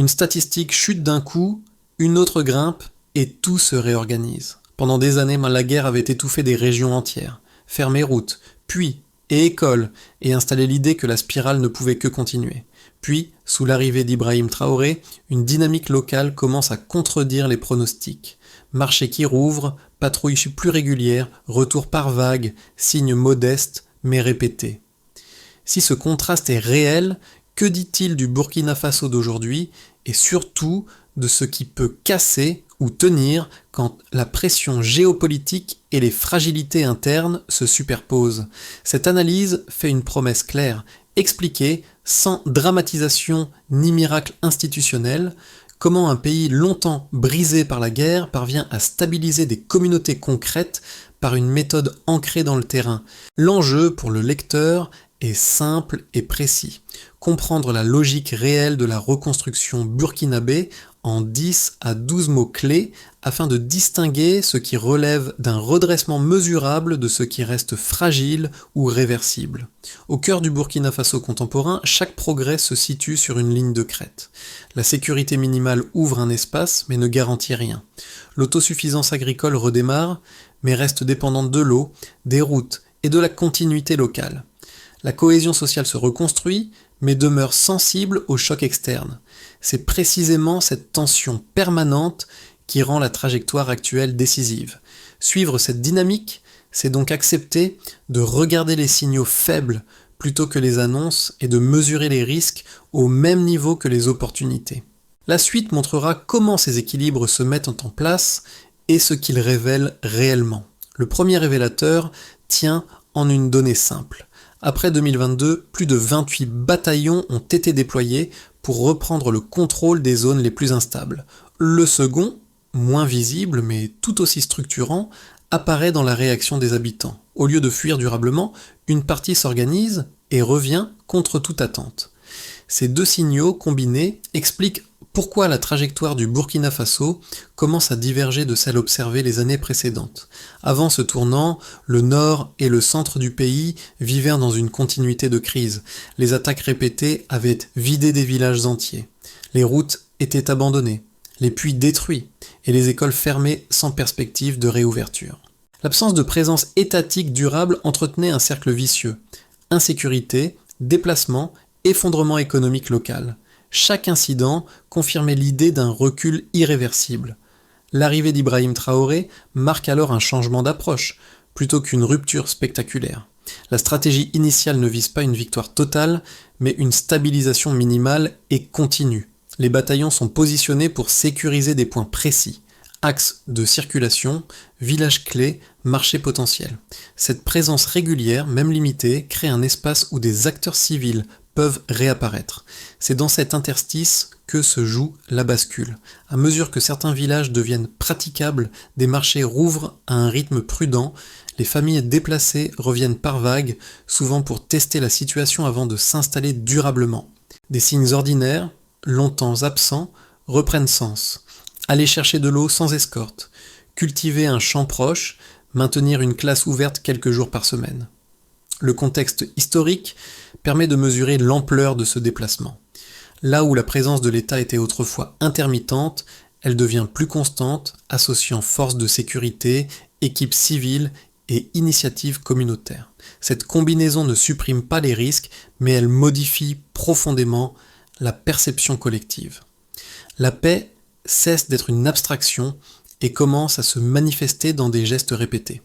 Une statistique chute d'un coup, une autre grimpe, et tout se réorganise. Pendant des années, la guerre avait étouffé des régions entières, fermé routes, puits et écoles, et installé l'idée que la spirale ne pouvait que continuer. Puis, sous l'arrivée d'Ibrahim Traoré, une dynamique locale commence à contredire les pronostics. Marchés qui rouvrent, patrouilles plus régulières, retours par vagues, signes modestes mais répétés. Si ce contraste est réel, que dit-il du Burkina Faso d'aujourd'hui et surtout de ce qui peut casser ou tenir quand la pression géopolitique et les fragilités internes se superposent? Cette analyse fait une promesse claire, expliquer, sans dramatisation ni miracle institutionnel, comment un pays longtemps brisé par la guerre parvient à stabiliser des communautés concrètes par une méthode ancrée dans le terrain. L'enjeu pour le lecteur est simple et précis. Comprendre la logique réelle de la reconstruction burkinabé en 10 à 12 mots clés afin de distinguer ce qui relève d'un redressement mesurable de ce qui reste fragile ou réversible. Au cœur du Burkina Faso contemporain, chaque progrès se situe sur une ligne de crête. La sécurité minimale ouvre un espace mais ne garantit rien. L'autosuffisance agricole redémarre mais reste dépendante de l'eau, des routes et de la continuité locale. La cohésion sociale se reconstruit, mais demeure sensible aux chocs externes. C'est précisément cette tension permanente qui rend la trajectoire actuelle décisive. Suivre cette dynamique, c'est donc accepter de regarder les signaux faibles plutôt que les annonces et de mesurer les risques au même niveau que les opportunités. La suite montrera comment ces équilibres se mettent en place et ce qu'ils révèlent réellement. Le premier révélateur tient en une donnée simple. Après 2022, plus de 28 bataillons ont été déployés pour reprendre le contrôle des zones les plus instables. Le second, moins visible mais tout aussi structurant, apparaît dans la réaction des habitants. Au lieu de fuir durablement, une partie s'organise et revient contre toute attente. Ces deux signaux combinés expliquent pourquoi la trajectoire du Burkina Faso commence à diverger de celle observée les années précédentes. Avant ce tournant, le nord et le centre du pays vivaient dans une continuité de crise. Les attaques répétées avaient vidé des villages entiers. Les routes étaient abandonnées, les puits détruits et les écoles fermées sans perspective de réouverture. L'absence de présence étatique durable entretenait un cercle vicieux. Insécurité, déplacement, effondrement économique local. Chaque incident confirmait l'idée d'un recul irréversible. L'arrivée d'Ibrahim Traoré marque alors un changement d'approche, plutôt qu'une rupture spectaculaire. La stratégie initiale ne vise pas une victoire totale, mais une stabilisation minimale et continue. Les bataillons sont positionnés pour sécuriser des points précis. Axes de circulation, villages clés, marchés potentiels. Cette présence régulière, même limitée, crée un espace où des acteurs civils peuvent réapparaître. C'est dans cet interstice que se joue la bascule. À mesure que certains villages deviennent praticables, des marchés rouvrent à un rythme prudent, les familles déplacées reviennent par vagues, souvent pour tester la situation avant de s'installer durablement. Des signes ordinaires, longtemps absents, reprennent sens. Aller chercher de l'eau sans escorte, cultiver un champ proche, maintenir une classe ouverte quelques jours par semaine. Le contexte historique permet de mesurer l'ampleur de ce déplacement. Là où la présence de l'État était autrefois intermittente, elle devient plus constante, associant forces de sécurité, équipes civiles et initiatives communautaires. Cette combinaison ne supprime pas les risques, mais elle modifie profondément la perception collective. La paix cesse d'être une abstraction et commence à se manifester dans des gestes répétés.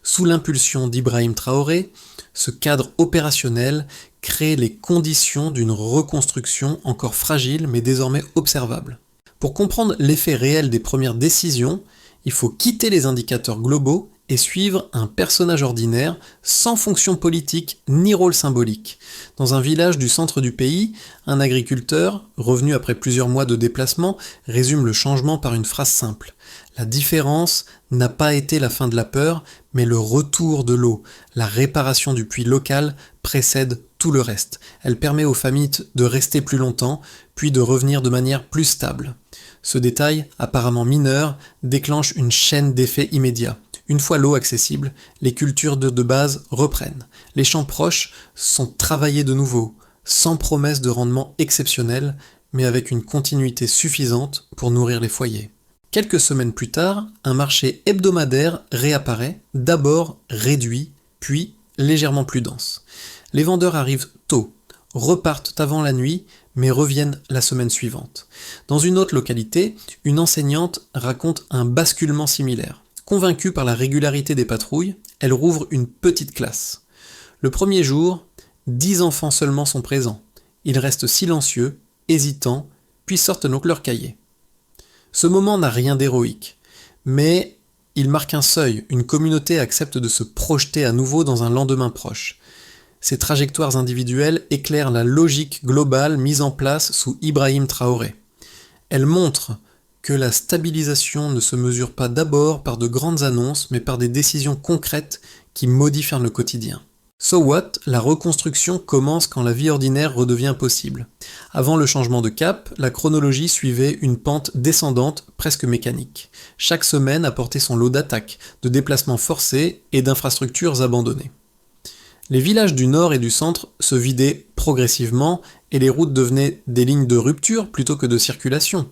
Sous l'impulsion d'Ibrahim Traoré, ce cadre opérationnel crée les conditions d'une reconstruction encore fragile mais désormais observable. Pour comprendre l'effet réel des premières décisions, il faut quitter les indicateurs globaux et suivre un personnage ordinaire sans fonction politique ni rôle symbolique. Dans un village du centre du pays, un agriculteur, revenu après plusieurs mois de déplacement, résume le changement par une phrase simple. La différence n'a pas été la fin de la peur, mais le retour de l'eau. La réparation du puits local précède tout le reste. Elle permet aux familles de rester plus longtemps, puis de revenir de manière plus stable. Ce détail, apparemment mineur, déclenche une chaîne d'effets immédiats. Une fois l'eau accessible, les cultures de base reprennent. Les champs proches sont travaillés de nouveau, sans promesse de rendement exceptionnel, mais avec une continuité suffisante pour nourrir les foyers. Quelques semaines plus tard, un marché hebdomadaire réapparaît, d'abord réduit, puis légèrement plus dense. Les vendeurs arrivent tôt, repartent avant la nuit, mais reviennent la semaine suivante. Dans une autre localité, une enseignante raconte un basculement similaire. Convaincue par la régularité des patrouilles, elle rouvre une petite classe. Le premier jour, 10 enfants seulement sont présents. Ils restent silencieux, hésitants, puis sortent donc leur cahier. Ce moment n'a rien d'héroïque, mais il marque un seuil, une communauté accepte de se projeter à nouveau dans un lendemain proche. Ces trajectoires individuelles éclairent la logique globale mise en place sous Ibrahim Traoré. Elles montrent que la stabilisation ne se mesure pas d'abord par de grandes annonces, mais par des décisions concrètes qui modifient le quotidien. So what, la reconstruction commence quand la vie ordinaire redevient possible. Avant le changement de cap, la chronologie suivait une pente descendante presque mécanique. Chaque semaine apportait son lot d'attaques, de déplacements forcés et d'infrastructures abandonnées. Les villages du nord et du centre se vidaient progressivement et les routes devenaient des lignes de rupture plutôt que de circulation.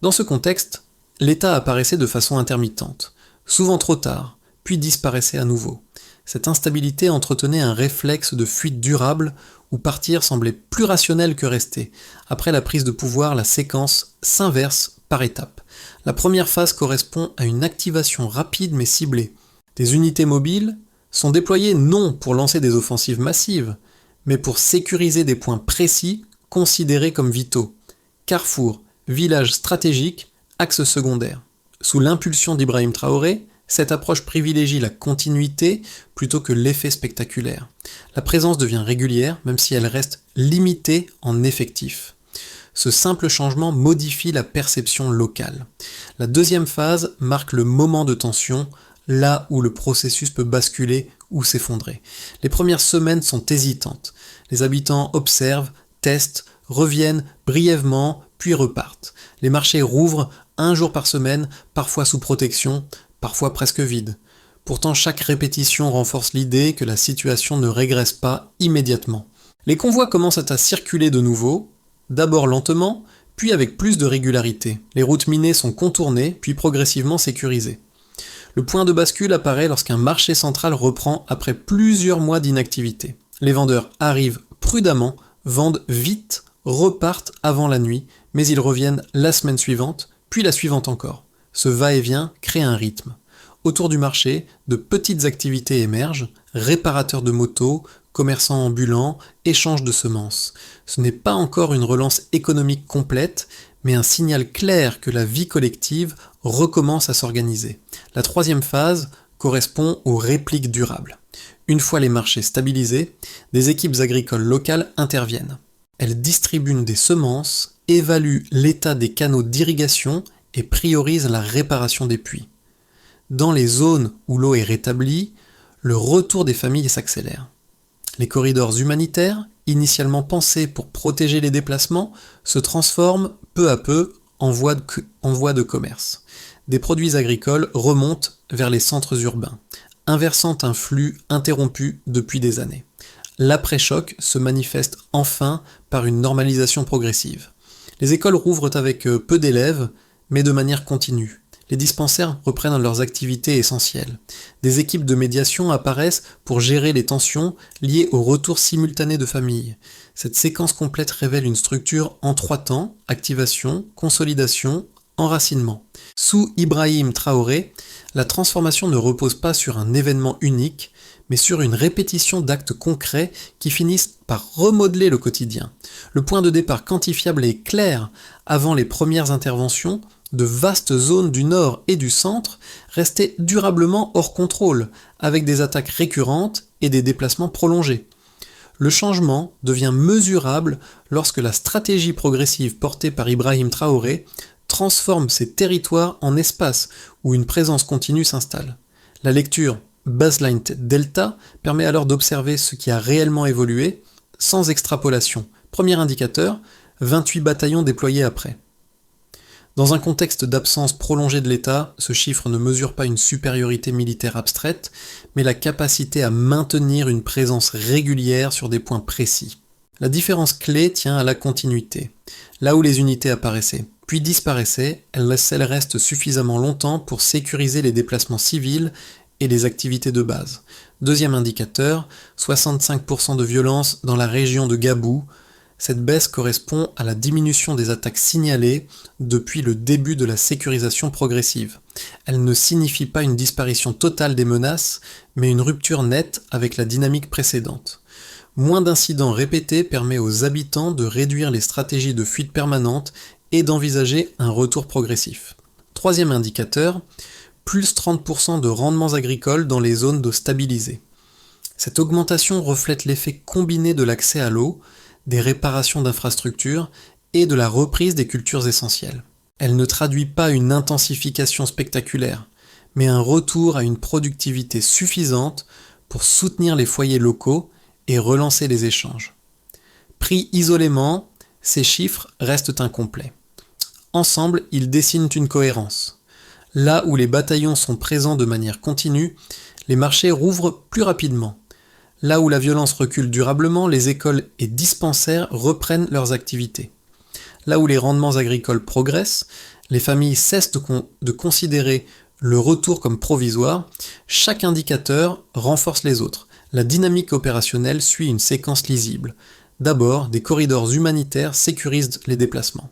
Dans ce contexte, l'État apparaissait de façon intermittente, souvent trop tard, puis disparaissait à nouveau. Cette instabilité entretenait un réflexe de fuite durable où partir semblait plus rationnel que rester. Après la prise de pouvoir, la séquence s'inverse par étapes. La première phase correspond à une activation rapide mais ciblée. Des unités mobiles sont déployées non pour lancer des offensives massives, mais pour sécuriser des points précis considérés comme vitaux. Carrefour, village stratégique, axe secondaire. Sous l'impulsion d'Ibrahim Traoré, cette approche privilégie la continuité plutôt que l'effet spectaculaire. La présence devient régulière, même si elle reste limitée en effectif. Ce simple changement modifie la perception locale. La deuxième phase marque le moment de tension, là où le processus peut basculer ou s'effondrer. Les premières semaines sont hésitantes. Les habitants observent, testent, reviennent brièvement, puis repartent. Les marchés rouvrent un jour par semaine, parfois sous protection, parfois presque vides. Pourtant, chaque répétition renforce l'idée que la situation ne régresse pas immédiatement. Les convois commencent à circuler de nouveau, d'abord lentement, puis avec plus de régularité. Les routes minées sont contournées, puis progressivement sécurisées. Le point de bascule apparaît lorsqu'un marché central reprend après plusieurs mois d'inactivité. Les vendeurs arrivent prudemment, vendent vite, repartent avant la nuit, mais ils reviennent la semaine suivante, puis la suivante encore. Ce va-et-vient crée un rythme. Autour du marché, de petites activités émergent, réparateurs de motos, commerçants ambulants, échanges de semences. Ce n'est pas encore une relance économique complète, mais un signal clair que la vie collective recommence à s'organiser. La troisième phase correspond aux répliques durables. Une fois les marchés stabilisés, des équipes agricoles locales interviennent. Elles distribuent des semences, évaluent l'état des canaux d'irrigation et priorisent la réparation des puits. Dans les zones où l'eau est rétablie, le retour des familles s'accélère. Les corridors humanitaires, initialement pensés pour protéger les déplacements, se transforment peu à peu en voie de commerce. Des produits agricoles remontent vers les centres urbains, inversant un flux interrompu depuis des années. L'après-choc se manifeste enfin par une normalisation progressive. Les écoles rouvrent avec peu d'élèves, mais de manière continue. Les dispensaires reprennent leurs activités essentielles. Des équipes de médiation apparaissent pour gérer les tensions liées au retour simultané de familles. Cette séquence complète révèle une structure en 3 temps: activation, consolidation, enracinement. Sous Ibrahim Traoré, la transformation ne repose pas sur un événement unique, mais sur une répétition d'actes concrets qui finissent par remodeler le quotidien. Le point de départ quantifiable est clair. Avant les premières interventions, de vastes zones du nord et du centre restaient durablement hors contrôle, avec des attaques récurrentes et des déplacements prolongés. Le changement devient mesurable lorsque la stratégie progressive portée par Ibrahim Traoré transforme ces territoires en espaces où une présence continue s'installe. La lecture baseline delta permet alors d'observer ce qui a réellement évolué, sans extrapolation. Premier indicateur, 28 bataillons déployés après. Dans un contexte d'absence prolongée de l'État, ce chiffre ne mesure pas une supériorité militaire abstraite, mais la capacité à maintenir une présence régulière sur des points précis. La différence clé tient à la continuité. Là où les unités apparaissaient, puis disparaissaient, elles restent suffisamment longtemps pour sécuriser les déplacements civils et les activités de base. Deuxième indicateur, 65% de violence dans la région de Gabou. Cette baisse correspond à la diminution des attaques signalées depuis le début de la sécurisation progressive. Elle ne signifie pas une disparition totale des menaces, mais une rupture nette avec la dynamique précédente. Moins d'incidents répétés permet aux habitants de réduire les stratégies de fuite permanente et d'envisager un retour progressif. Troisième indicateur, plus 30% de rendements agricoles dans les zones d'eau stabilisées. Cette augmentation reflète l'effet combiné de l'accès à l'eau, des réparations d'infrastructures et de la reprise des cultures essentielles. Elle ne traduit pas une intensification spectaculaire, mais un retour à une productivité suffisante pour soutenir les foyers locaux et relancer les échanges. Pris isolément, ces chiffres restent incomplets. Ensemble, ils dessinent une cohérence. Là où les bataillons sont présents de manière continue, les marchés rouvrent plus rapidement. Là où la violence recule durablement, les écoles et dispensaires reprennent leurs activités. Là où les rendements agricoles progressent, les familles cessent de considérer le retour comme provisoire. Chaque indicateur renforce les autres. La dynamique opérationnelle suit une séquence lisible. D'abord, des corridors humanitaires sécurisent les déplacements.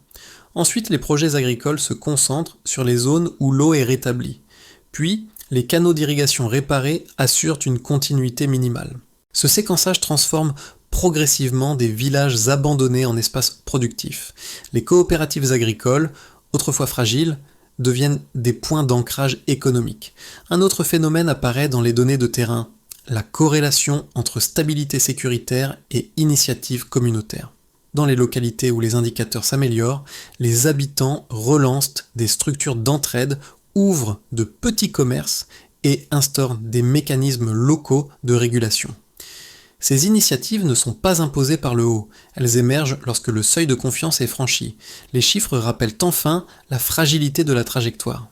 Ensuite, les projets agricoles se concentrent sur les zones où l'eau est rétablie. Puis, les canaux d'irrigation réparés assurent une continuité minimale. Ce séquençage transforme progressivement des villages abandonnés en espaces productifs. Les coopératives agricoles, autrefois fragiles, deviennent des points d'ancrage économique. Un autre phénomène apparaît dans les données de terrain, la corrélation entre stabilité sécuritaire et initiative communautaire. Dans les localités où les indicateurs s'améliorent, les habitants relancent des structures d'entraide, ouvrent de petits commerces et instaurent des mécanismes locaux de régulation. Ces initiatives ne sont pas imposées par le haut, elles émergent lorsque le seuil de confiance est franchi. Les chiffres rappellent enfin la fragilité de la trajectoire.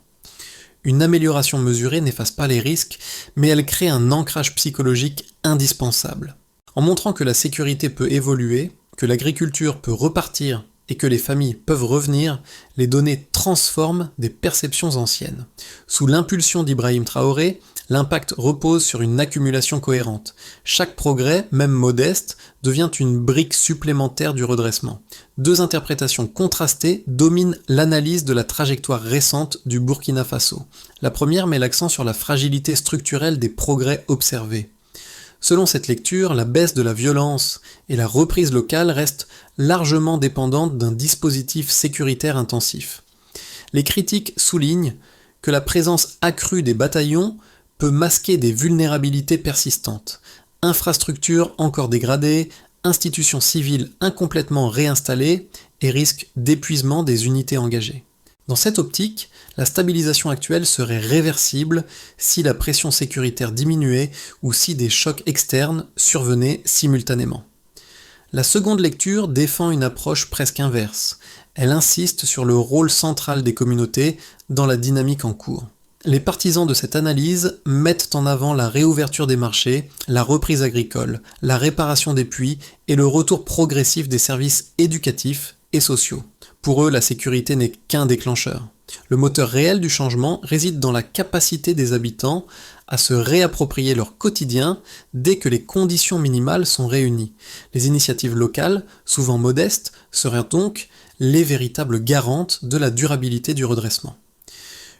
Une amélioration mesurée n'efface pas les risques, mais elle crée un ancrage psychologique indispensable. En montrant que la sécurité peut évoluer, que l'agriculture peut repartir et que les familles peuvent revenir, les données transforment des perceptions anciennes. Sous l'impulsion d'Ibrahim Traoré, l'impact repose sur une accumulation cohérente. Chaque progrès, même modeste, devient une brique supplémentaire du redressement. Deux interprétations contrastées dominent l'analyse de la trajectoire récente du Burkina Faso. La première met l'accent sur la fragilité structurelle des progrès observés. Selon cette lecture, la baisse de la violence et la reprise locale restent largement dépendantes d'un dispositif sécuritaire intensif. Les critiques soulignent que la présence accrue des bataillons peut masquer des vulnérabilités persistantes, infrastructures encore dégradées, institutions civiles incomplètement réinstallées et risque d'épuisement des unités engagées. Dans cette optique, la stabilisation actuelle serait réversible si la pression sécuritaire diminuait ou si des chocs externes survenaient simultanément. La seconde lecture défend une approche presque inverse. Elle insiste sur le rôle central des communautés dans la dynamique en cours. Les partisans de cette analyse mettent en avant la réouverture des marchés, la reprise agricole, la réparation des puits et le retour progressif des services éducatifs et sociaux. Pour eux, la sécurité n'est qu'un déclencheur. Le moteur réel du changement réside dans la capacité des habitants à se réapproprier leur quotidien dès que les conditions minimales sont réunies. Les initiatives locales, souvent modestes, seraient donc les véritables garantes de la durabilité du redressement.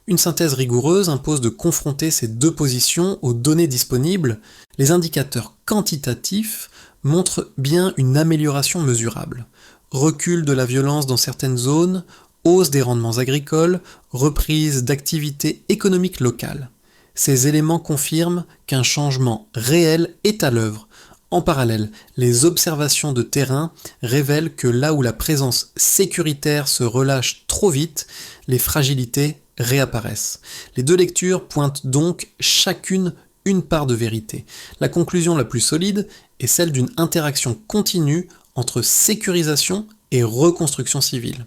Une synthèse rigoureuse impose de confronter ces deux positions aux données disponibles. Les indicateurs quantitatifs montrent bien une amélioration mesurable. Recul de la violence dans certaines zones, hausse des rendements agricoles, reprise d'activités économiques locales. Ces éléments confirment qu'un changement réel est à l'œuvre. En parallèle, les observations de terrain révèlent que là où la présence sécuritaire se relâche trop vite, les fragilités réapparaissent. Les deux lectures pointent donc chacune une part de vérité. La conclusion la plus solide est celle d'une interaction continue entre sécurisation et reconstruction civile.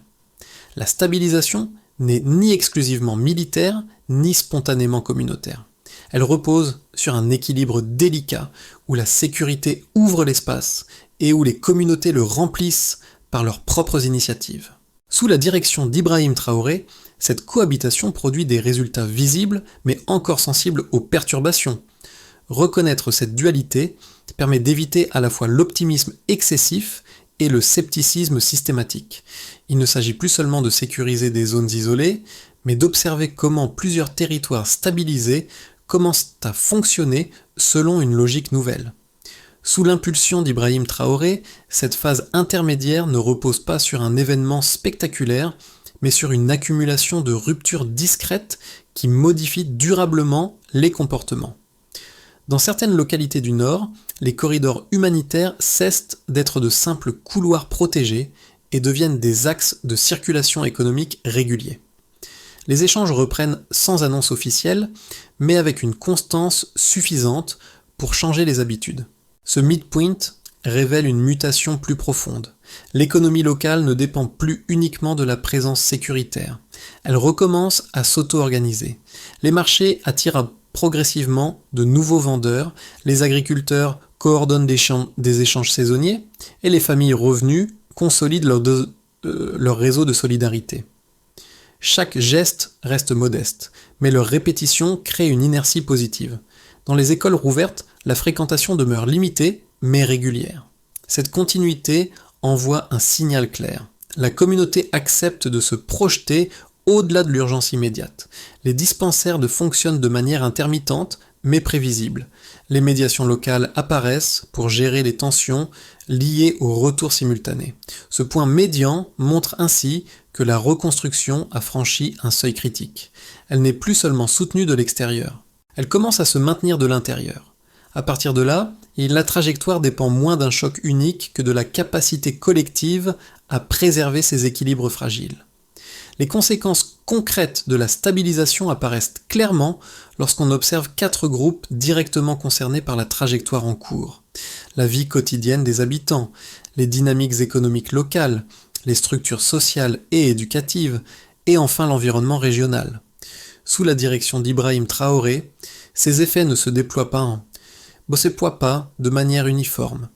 La stabilisation n'est ni exclusivement militaire, ni spontanément communautaire. Elle repose sur un équilibre délicat où la sécurité ouvre l'espace et où les communautés le remplissent par leurs propres initiatives. Sous la direction d'Ibrahim Traoré, cette cohabitation produit des résultats visibles mais encore sensibles aux perturbations. Reconnaître cette dualité permet d'éviter à la fois l'optimisme excessif et le scepticisme systématique. Il ne s'agit plus seulement de sécuriser des zones isolées, mais d'observer comment plusieurs territoires stabilisés commencent à fonctionner selon une logique nouvelle. Sous l'impulsion d'Ibrahim Traoré, cette phase intermédiaire ne repose pas sur un événement spectaculaire, mais sur une accumulation de ruptures discrètes qui modifient durablement les comportements. Dans certaines localités du Nord, les corridors humanitaires cessent d'être de simples couloirs protégés et deviennent des axes de circulation économique réguliers. Les échanges reprennent sans annonce officielle, mais avec une constance suffisante pour changer les habitudes. Ce midpoint révèle une mutation plus profonde. L'économie locale ne dépend plus uniquement de la présence sécuritaire. Elle recommence à s'auto-organiser. Les marchés attirent progressivement de nouveaux vendeurs, les agriculteurs coordonnent des échanges saisonniers et les familles revenues consolident leur réseau de solidarité. Chaque geste reste modeste, mais leur répétition crée une inertie positive. Dans les écoles rouvertes, la fréquentation demeure limitée, mais régulière. Cette continuité envoie un signal clair. La communauté accepte de se projeter au-delà de l'urgence immédiate. Les dispensaires fonctionnent de manière intermittente, mais prévisible. Les médiations locales apparaissent pour gérer les tensions liées au retour simultané. Ce point médian montre ainsi que la reconstruction a franchi un seuil critique. Elle n'est plus seulement soutenue de l'extérieur. Elle commence à se maintenir de l'intérieur. À partir de là, la trajectoire dépend moins d'un choc unique que de la capacité collective à préserver ces équilibres fragiles. Les conséquences concrètes de la stabilisation apparaissent clairement lorsqu'on observe 4 groupes directement concernés par la trajectoire en cours. La vie quotidienne des habitants, les dynamiques économiques locales, les structures sociales et éducatives, et enfin l'environnement régional. Sous la direction d'Ibrahim Traoré, ces effets ne se déploient pas de manière uniforme,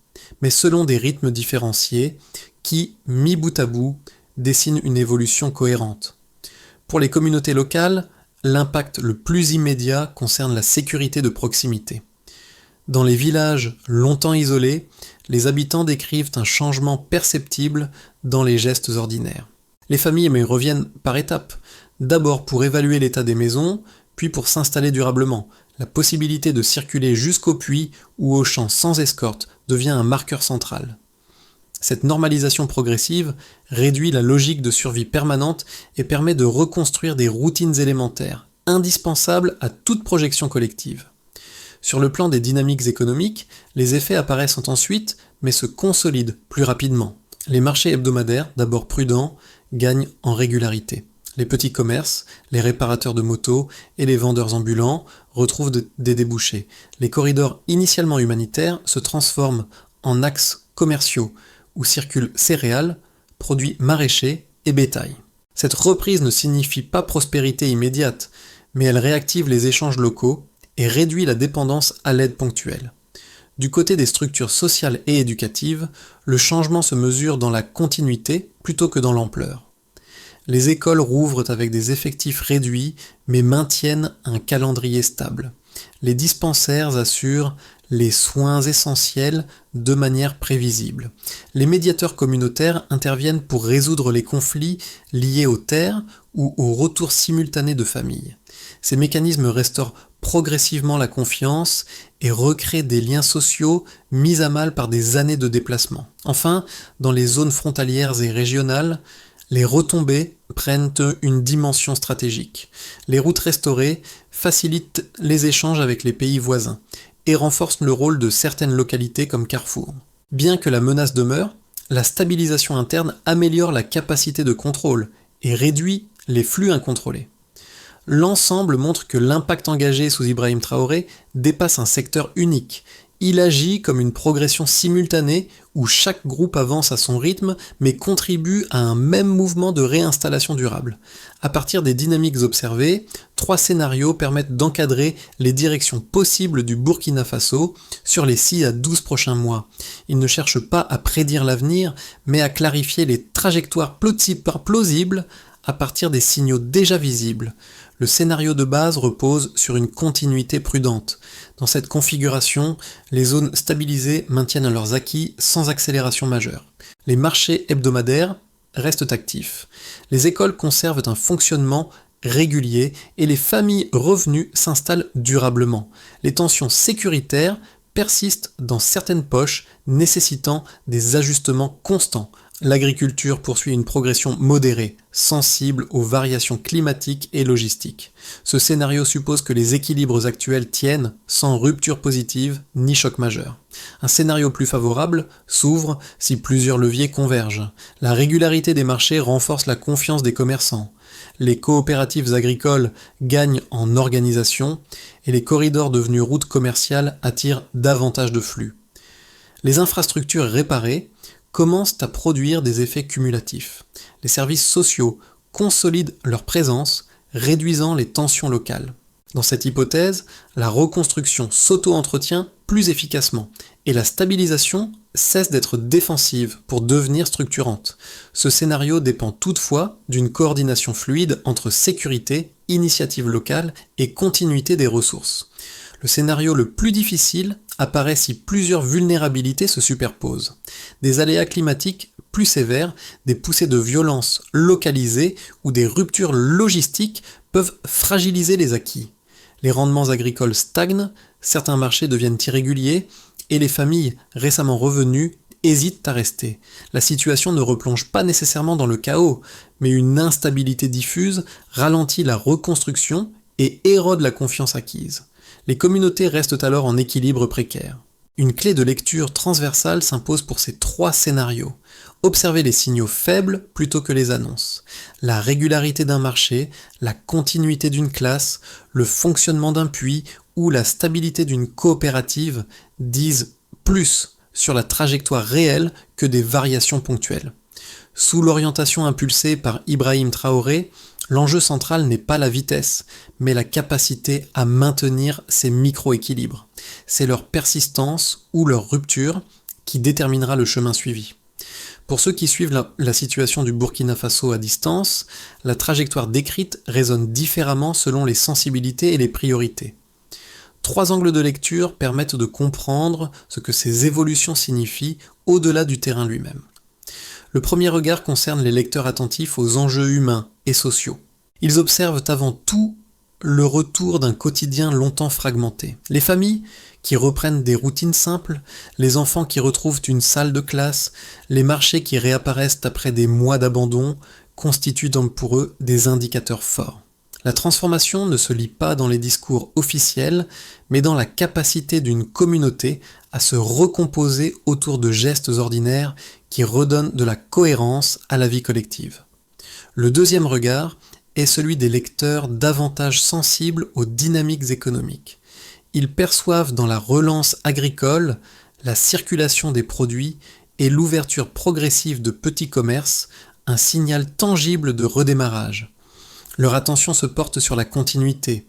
mais selon des rythmes différenciés qui, mis bout à bout, dessinent une évolution cohérente. Pour les communautés locales, l'impact le plus immédiat concerne la sécurité de proximité. Dans les villages longtemps isolés, les habitants décrivent un changement perceptible dans les gestes ordinaires. Les familles reviennent par étapes, d'abord pour évaluer l'état des maisons, puis pour s'installer durablement. La possibilité de circuler jusqu'au puits ou au champ sans escorte devient un marqueur central. Cette normalisation progressive réduit la logique de survie permanente et permet de reconstruire des routines élémentaires, indispensables à toute projection collective. Sur le plan des dynamiques économiques, les effets apparaissent ensuite, mais se consolident plus rapidement. Les marchés hebdomadaires, d'abord prudents, gagnent en régularité. Les petits commerces, les réparateurs de motos et les vendeurs ambulants retrouvent des débouchés. Les corridors initialement humanitaires se transforment en axes commerciaux où circulent céréales, produits maraîchers et bétail. Cette reprise ne signifie pas prospérité immédiate, mais elle réactive les échanges locaux et réduit la dépendance à l'aide ponctuelle. Du côté des structures sociales et éducatives, le changement se mesure dans la continuité plutôt que dans l'ampleur. Les écoles rouvrent avec des effectifs réduits, mais maintiennent un calendrier stable. Les dispensaires assurent les soins essentiels de manière prévisible. Les médiateurs communautaires interviennent pour résoudre les conflits liés aux terres ou au retour simultané de familles. Ces mécanismes restaurent progressivement la confiance et recréent des liens sociaux mis à mal par des années de déplacement. Enfin, dans les zones frontalières et régionales, les retombées prennent une dimension stratégique. Les routes restaurées facilitent les échanges avec les pays voisins et renforcent le rôle de certaines localités comme Carrefour. Bien que la menace demeure, la stabilisation interne améliore la capacité de contrôle et réduit les flux incontrôlés. L'ensemble montre que l'impact engagé sous Ibrahim Traoré dépasse un secteur unique. Il agit comme une progression simultanée où chaque groupe avance à son rythme mais contribue à un même mouvement de réinstallation durable. À partir des dynamiques observées, 3 scénarios permettent d'encadrer les directions possibles du Burkina Faso sur les 6 à 12 prochains mois. Ils ne cherchent pas à prédire l'avenir, mais à clarifier les trajectoires plausibles à partir des signaux déjà visibles. Le scénario de base repose sur une continuité prudente. Dans cette configuration, les zones stabilisées maintiennent leurs acquis sans accélération majeure. Les marchés hebdomadaires restent actifs. Les écoles conservent un fonctionnement régulier et les familles revenues s'installent durablement. Les tensions sécuritaires persistent dans certaines poches, nécessitant des ajustements constants. L'agriculture poursuit une progression modérée, sensible aux variations climatiques et logistiques. Ce scénario suppose que les équilibres actuels tiennent sans rupture positive ni choc majeur. Un scénario plus favorable s'ouvre si plusieurs leviers convergent. La régularité des marchés renforce la confiance des commerçants. Les coopératives agricoles gagnent en organisation et les corridors devenus routes commerciales attirent davantage de flux. Les infrastructures réparées commencent à produire des effets cumulatifs. Les services sociaux consolident leur présence, réduisant les tensions locales. Dans cette hypothèse, la reconstruction s'auto-entretient plus efficacement et la stabilisation cesse d'être défensive pour devenir structurante. Ce scénario dépend toutefois d'une coordination fluide entre sécurité, initiative locale et continuité des ressources. Le scénario le plus difficile apparaît si plusieurs vulnérabilités se superposent. Des aléas climatiques plus sévères, des poussées de violence localisées ou des ruptures logistiques peuvent fragiliser les acquis. Les rendements agricoles stagnent, certains marchés deviennent irréguliers et les familles récemment revenues hésitent à rester. La situation ne replonge pas nécessairement dans le chaos, mais une instabilité diffuse ralentit la reconstruction et érode la confiance acquise. Les communautés restent alors en équilibre précaire. Une clé de lecture transversale s'impose pour ces 3 scénarios. Observer les signaux faibles plutôt que les annonces. La régularité d'un marché, la continuité d'une classe, le fonctionnement d'un puits ou la stabilité d'une coopérative disent plus sur la trajectoire réelle que des variations ponctuelles. Sous l'orientation impulsée par Ibrahim Traoré, l'enjeu central n'est pas la vitesse, mais la capacité à maintenir ces micro-équilibres. C'est leur persistance ou leur rupture qui déterminera le chemin suivi. Pour ceux qui suivent la situation du Burkina Faso à distance, la trajectoire décrite résonne différemment selon les sensibilités et les priorités. 3 angles de lecture permettent de comprendre ce que ces évolutions signifient au-delà du terrain lui-même. Le premier regard concerne les lecteurs attentifs aux enjeux humains et sociaux. Ils observent avant tout le retour d'un quotidien longtemps fragmenté. Les familles qui reprennent des routines simples, les enfants qui retrouvent une salle de classe, les marchés qui réapparaissent après des mois d'abandon, constituent donc pour eux des indicateurs forts. La transformation ne se lit pas dans les discours officiels, mais dans la capacité d'une communauté à se recomposer autour de gestes ordinaires qui redonnent de la cohérence à la vie collective. Le deuxième regard est celui des lecteurs davantage sensibles aux dynamiques économiques. Ils perçoivent dans la relance agricole, la circulation des produits et l'ouverture progressive de petits commerces un signal tangible de redémarrage. Leur attention se porte sur la continuité.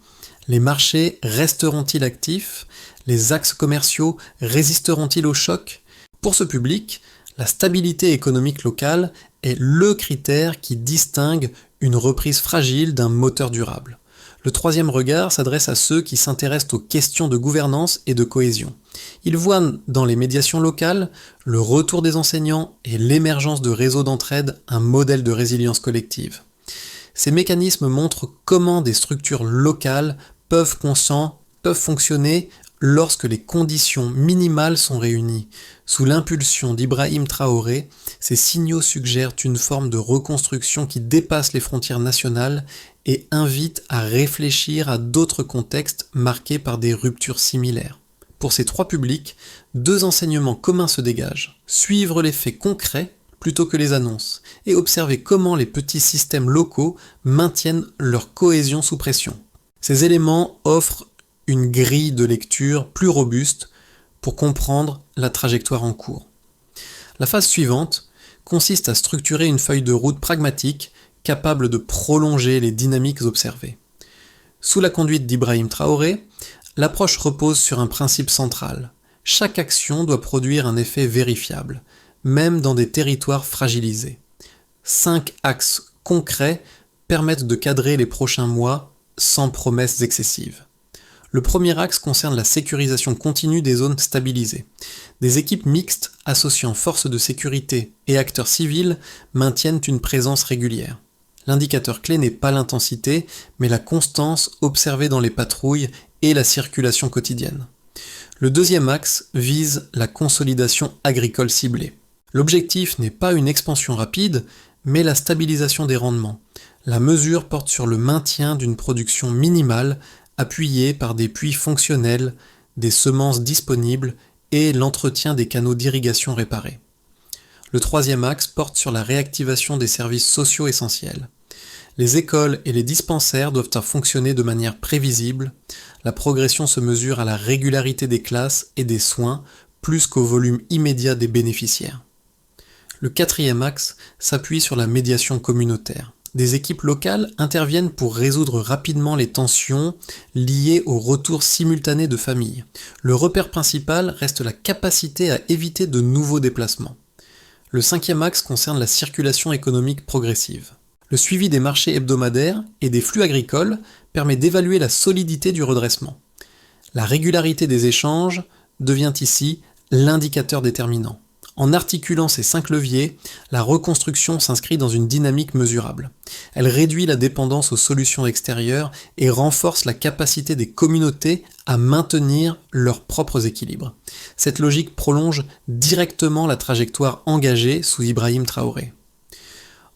Les marchés resteront-ils actifs? Les axes commerciaux résisteront-ils au choc? Pour ce public, la stabilité économique locale est le critère qui distingue une reprise fragile d'un moteur durable. Le troisième regard s'adresse à ceux qui s'intéressent aux questions de gouvernance et de cohésion. Ils voient dans les médiations locales, le retour des enseignants et l'émergence de réseaux d'entraide un modèle de résilience collective. Ces mécanismes montrent comment des structures locales peuvent fonctionner lorsque les conditions minimales sont réunies. Sous l'impulsion d'Ibrahim Traoré, ces signaux suggèrent une forme de reconstruction qui dépasse les frontières nationales et invite à réfléchir à d'autres contextes marqués par des ruptures similaires. Pour ces 3 publics, 2 enseignements communs se dégagent. Suivre les faits concrets plutôt que les annonces, et observer comment les petits systèmes locaux maintiennent leur cohésion sous pression. Ces éléments offrent une grille de lecture plus robuste pour comprendre la trajectoire en cours. La phase suivante consiste à structurer une feuille de route pragmatique capable de prolonger les dynamiques observées. Sous la conduite d'Ibrahim Traoré, l'approche repose sur un principe central. Chaque action doit produire un effet vérifiable, même dans des territoires fragilisés. 5 axes concrets permettent de cadrer les prochains mois sans promesses excessives. Le premier axe concerne la sécurisation continue des zones stabilisées. Des équipes mixtes associant forces de sécurité et acteurs civils maintiennent une présence régulière. L'indicateur clé n'est pas l'intensité, mais la constance observée dans les patrouilles et la circulation quotidienne. Le deuxième axe vise la consolidation agricole ciblée. L'objectif n'est pas une expansion rapide, mais la stabilisation des rendements. La mesure porte sur le maintien d'une production minimale appuyée par des puits fonctionnels, des semences disponibles et l'entretien des canaux d'irrigation réparés. Le troisième axe porte sur la réactivation des services sociaux essentiels. Les écoles et les dispensaires doivent fonctionner de manière prévisible. La progression se mesure à la régularité des classes et des soins, plus qu'au volume immédiat des bénéficiaires. Le quatrième axe s'appuie sur la médiation communautaire. Des équipes locales interviennent pour résoudre rapidement les tensions liées au retour simultané de familles. Le repère principal reste la capacité à éviter de nouveaux déplacements. Le cinquième axe concerne la circulation économique progressive. Le suivi des marchés hebdomadaires et des flux agricoles permet d'évaluer la solidité du redressement. La régularité des échanges devient ici l'indicateur déterminant. En articulant ces 5 leviers, la reconstruction s'inscrit dans une dynamique mesurable. Elle réduit la dépendance aux solutions extérieures et renforce la capacité des communautés à maintenir leurs propres équilibres. Cette logique prolonge directement la trajectoire engagée sous Ibrahim Traoré.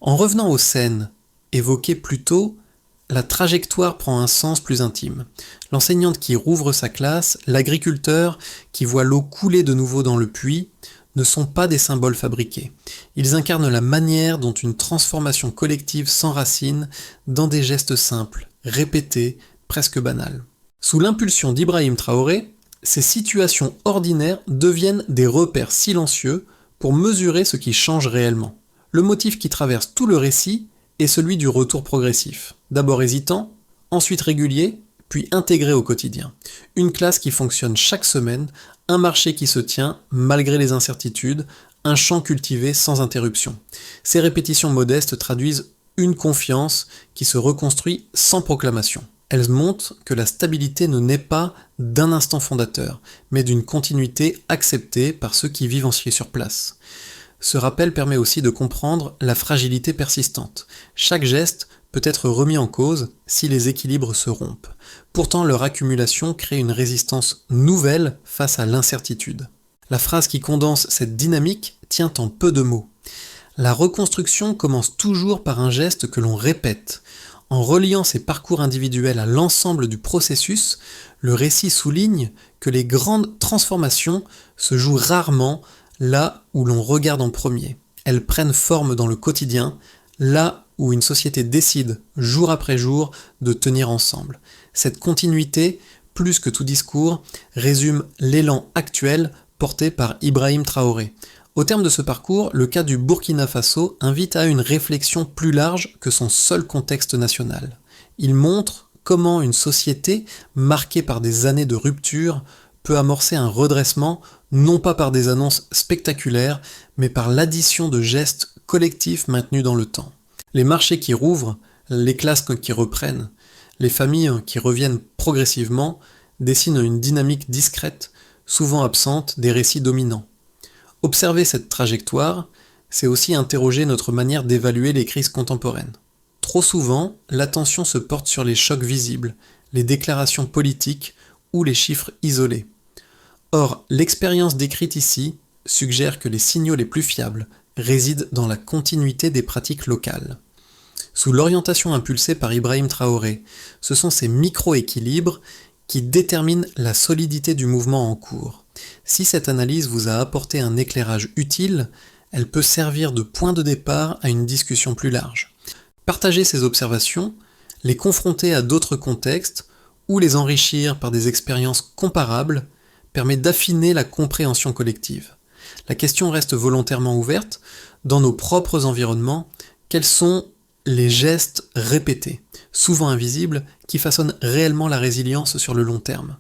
En revenant aux scènes évoquées plus tôt, la trajectoire prend un sens plus intime. L'enseignante qui rouvre sa classe, l'agriculteur qui voit l'eau couler de nouveau dans le puits, ne sont pas des symboles fabriqués. Ils incarnent la manière dont une transformation collective s'enracine dans des gestes simples, répétés, presque banals. Sous l'impulsion d'Ibrahim Traoré, ces situations ordinaires deviennent des repères silencieux pour mesurer ce qui change réellement. Le motif qui traverse tout le récit est celui du retour progressif. D'abord hésitant, ensuite régulier, puis intégré au quotidien. Une classe qui fonctionne chaque semaine, un marché qui se tient malgré les incertitudes, un champ cultivé sans interruption. Ces répétitions modestes traduisent une confiance qui se reconstruit sans proclamation. Elles montrent que la stabilité ne naît pas d'un instant fondateur, mais d'une continuité acceptée par ceux qui vivent sur place. Ce rappel permet aussi de comprendre la fragilité persistante. Chaque geste peut être remis en cause si les équilibres se rompent. Pourtant, leur accumulation crée une résistance nouvelle face à l'incertitude. La phrase qui condense cette dynamique tient en peu de mots. La reconstruction commence toujours par un geste que l'on répète. En reliant ces parcours individuels à l'ensemble du processus, le récit souligne que les grandes transformations se jouent rarement là où l'on regarde en premier. Elles prennent forme dans le quotidien, là où une société décide, jour après jour, de tenir ensemble. Cette continuité, plus que tout discours, résume l'élan actuel porté par Ibrahim Traoré. Au terme de ce parcours, le cas du Burkina Faso invite à une réflexion plus large que son seul contexte national. Il montre comment une société, marquée par des années de rupture, peut amorcer un redressement, non pas par des annonces spectaculaires, mais par l'addition de gestes collectifs maintenus dans le temps. Les marchés qui rouvrent, les classes qui reprennent, les familles qui reviennent progressivement dessinent une dynamique discrète, souvent absente des récits dominants. Observer cette trajectoire, c'est aussi interroger notre manière d'évaluer les crises contemporaines. Trop souvent, l'attention se porte sur les chocs visibles, les déclarations politiques ou les chiffres isolés. Or, l'expérience décrite ici suggère que les signaux les plus fiables résident dans la continuité des pratiques locales. Sous l'orientation impulsée par Ibrahim Traoré, ce sont ces micro-équilibres qui déterminent la solidité du mouvement en cours. Si cette analyse vous a apporté un éclairage utile, elle peut servir de point de départ à une discussion plus large. Partager ces observations, les confronter à d'autres contextes ou les enrichir par des expériences comparables permet d'affiner la compréhension collective. La question reste volontairement ouverte. Dans nos propres environnements, quels sont les gestes répétés, souvent invisibles, qui façonnent réellement la résilience sur le long terme ?